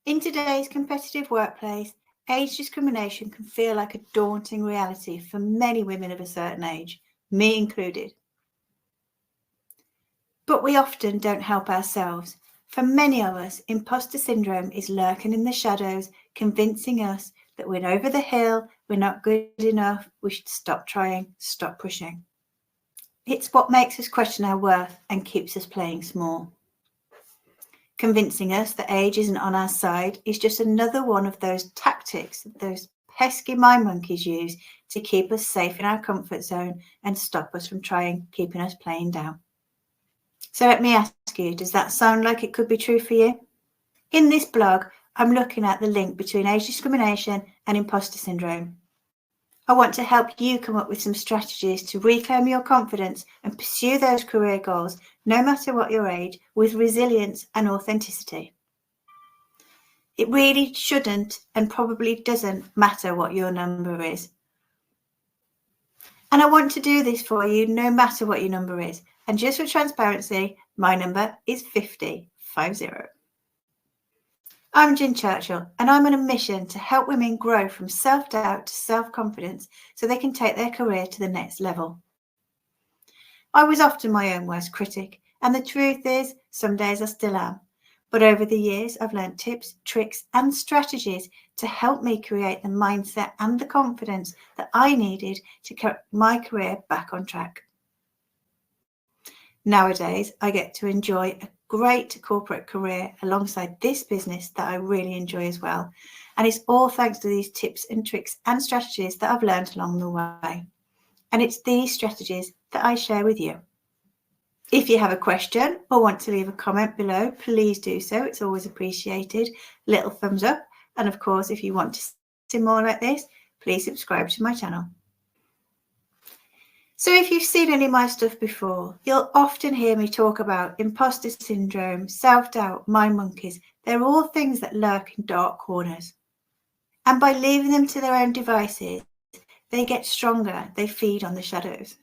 In today's competitive workplace, age discrimination can feel like a daunting reality for many women of a certain age, me included. But we often don't help ourselves. For many of us, imposter syndrome is lurking in the shadows, convincing us that we're over the hill, we're not good enough, we should stop trying, stop pushing. It's what makes us question our worth and keeps us playing small. Convincing us that age isn't on our side is just another one of those tactics that those pesky mind monkeys use to keep us safe in our comfort zone and stop us from trying, keeping us playing down. So let me ask you, does that sound like it could be true for you? In this blog, I'm looking at the link between age discrimination and imposter syndrome. I want to help you come up with some strategies to reclaim your confidence and pursue those career goals, no matter what your age, with resilience and authenticity. It really shouldn't and probably doesn't matter what your number is. And I want to do this for you no matter what your number is. And just for transparency, my number is 50. I'm Jen Churchill, and I'm on a mission to help women grow from self-doubt to self-confidence so they can take their career to the next level. I was often my own worst critic, and the truth is, some days I still am. But over the years, I've learned tips, tricks, and strategies to help me create the mindset and the confidence that I needed to get my career back on track. Nowadays, I get to enjoy a great corporate career alongside this business that I really enjoy as well. And it's all thanks to these tips and tricks and strategies that I've learned along the way. And it's these strategies that I share with you. If you have a question or want to leave a comment below, please do so. It's always appreciated. Little thumbs up. And of course, if you want to see more like this, please subscribe to my channel. So if you've seen any of my stuff before, you'll often hear me talk about imposter syndrome, self-doubt, mind monkeys. They're all things that lurk in dark corners. And by leaving them to their own devices, they get stronger. They feed on the shadows.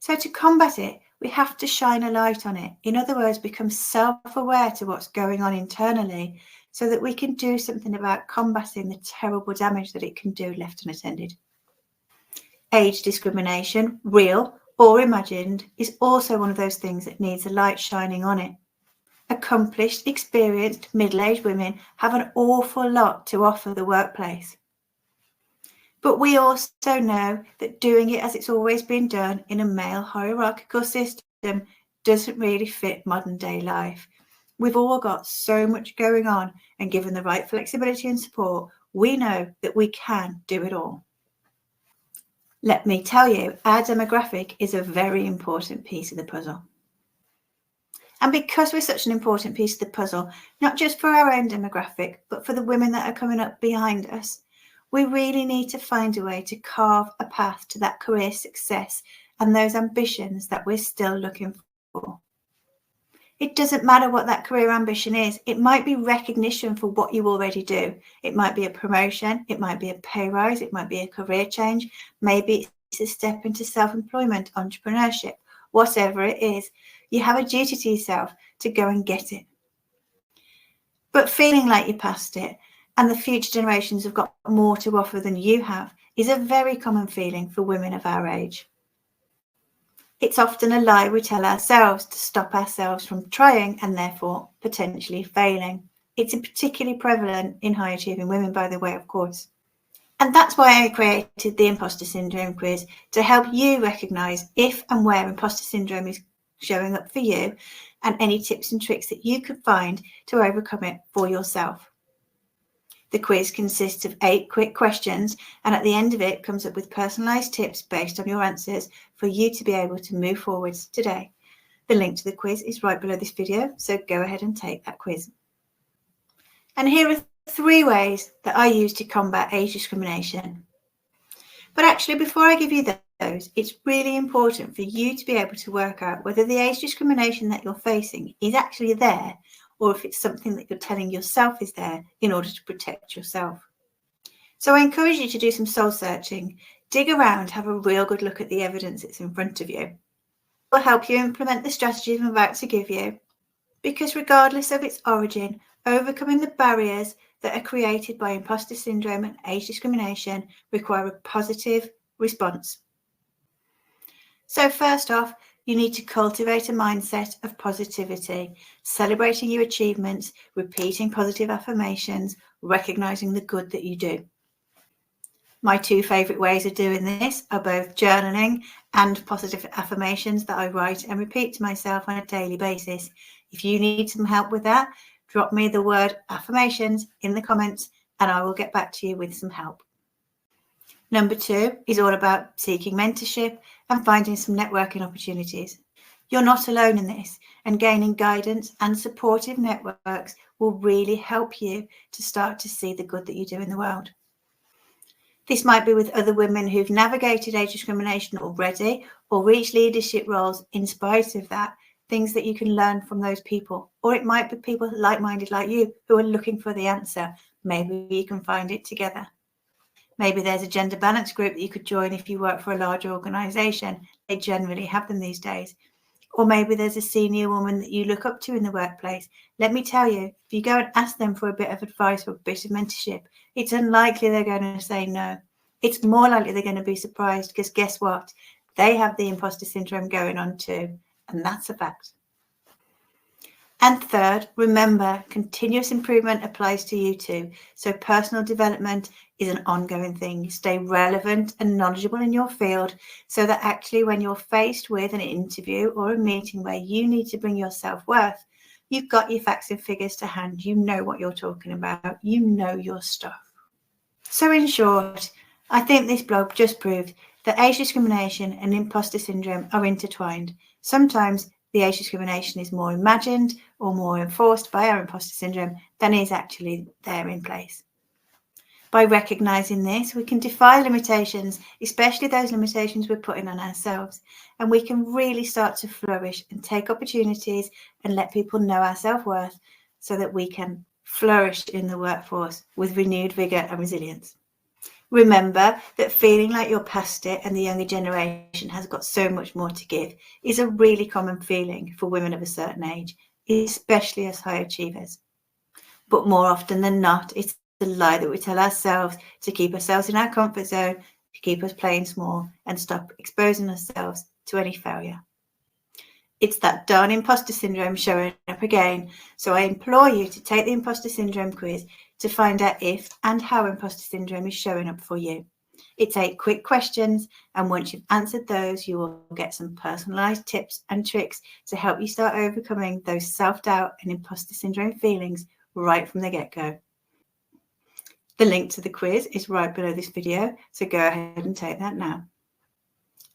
So to combat it, we have to shine a light on it. In other words, become self-aware to what's going on internally so that we can do something about combating the terrible damage that it can do left unattended. Age discrimination, real or imagined, is also one of those things that needs a light shining on it. Accomplished, experienced, middle-aged women have an awful lot to offer the workplace. But we also know that doing it as it's always been done in a male hierarchical system doesn't really fit modern day life. We've all got so much going on, and given the right flexibility and support, we know that we can do it all. Let me tell you, our demographic is a very important piece of the puzzle. And because we're such an important piece of the puzzle, not just for our own demographic, but for the women that are coming up behind us, we really need to find a way to carve a path to that career success and those ambitions that we're still looking for. It doesn't matter what that career ambition is. It might be recognition for what you already do. It might be a promotion. It might be a pay rise. It might be a career change. Maybe it's a step into self-employment, entrepreneurship, whatever it is. You have a duty to yourself to go and get it. But feeling like you're past it and the future generations have got more to offer than you have is a very common feeling for women of our age. It's often a lie we tell ourselves to stop ourselves from trying and therefore potentially failing. It's particularly prevalent in high achieving women, by the way, of course. And that's why I created the Imposter Syndrome Quiz, to help you recognise if and where imposter syndrome is showing up for you and any tips and tricks that you could find to overcome it for yourself. The quiz consists of 8 quick questions, and at the end of it comes up with personalised tips based on your answers for you to be able to move forwards today. The link to the quiz is right below this video, so go ahead and take that quiz. And here are 3 ways that I use to combat age discrimination. But actually, before I give you those, it's really important for you to be able to work out whether the age discrimination that you're facing is actually there, or if it's something that you're telling yourself is there in order to protect yourself. So I encourage you to do some soul searching, dig around, have a real good look at the evidence that's in front of you. It will help you implement the strategies I'm about to give you. Because regardless of its origin, overcoming the barriers that are created by imposter syndrome and age discrimination require a positive response. So first off, you need to cultivate a mindset of positivity, celebrating your achievements, repeating positive affirmations, recognizing the good that you do. My two favourite ways of doing this are both journaling and positive affirmations that I write and repeat to myself on a daily basis. If you need some help with that, drop me the word affirmations in the comments and I will get back to you with some help. Number 2 is all about seeking mentorship and finding some networking opportunities. You're not alone in this, and gaining guidance and supportive networks will really help you to start to see the good that you do in the world. This might be with other women who've navigated age discrimination already or reached leadership roles in spite of that, things that you can learn from those people. Or it might be people like-minded like you who are looking for the answer. Maybe you can find it together. Maybe there's a gender balance group that you could join if you work for a larger organisation. They generally have them these days. Or maybe there's a senior woman that you look up to in the workplace. Let me tell you, if you go and ask them for a bit of advice or a bit of mentorship, it's unlikely they're going to say no. It's more likely they're going to be surprised because guess what? They have the imposter syndrome going on too, and that's a fact. And third, remember, continuous improvement applies to you too. So personal development is an ongoing thing. Stay relevant and knowledgeable in your field so that actually when you're faced with an interview or a meeting where you need to bring your self-worth, you've got your facts and figures to hand. You know what you're talking about. You know your stuff. So in short, I think this blog just proved that age discrimination and imposter syndrome are intertwined. Sometimes the age discrimination is more imagined or more enforced by our imposter syndrome than is actually there in place. By recognizing this, we can defy limitations, especially those limitations we're putting on ourselves, and we can really start to flourish and take opportunities and let people know our self-worth so that we can flourish in the workforce with renewed vigor and resilience. Remember that feeling like you're past it and the younger generation has got so much more to give is a really common feeling for women of a certain age, especially as high achievers. But more often than not, it's the lie that we tell ourselves to keep ourselves in our comfort zone, to keep us playing small and stop exposing ourselves to any failure. It's that darn imposter syndrome showing up again. So I implore you to take the Imposter Syndrome Quiz to find out if and how imposter syndrome is showing up for you. It's 8 quick questions, and once you've answered those, you will get some personalised tips and tricks to help you start overcoming those self-doubt and imposter syndrome feelings right from the get-go. The link to the quiz is right below this video, so go ahead and take that now.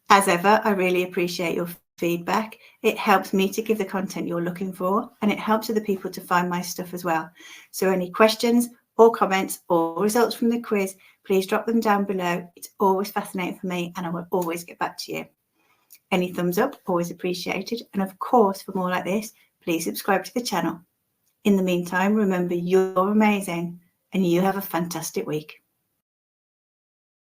As ever, I really appreciate your feedback. It helps me to give the content you're looking for, and it helps other people to find my stuff as well. So any questions or comments or results from the quiz, please drop them down below. It's always fascinating for me and I will always get back to you. Any thumbs up, always appreciated. And of course, for more like this, please subscribe to the channel. In the meantime, remember you're amazing and you have a fantastic week.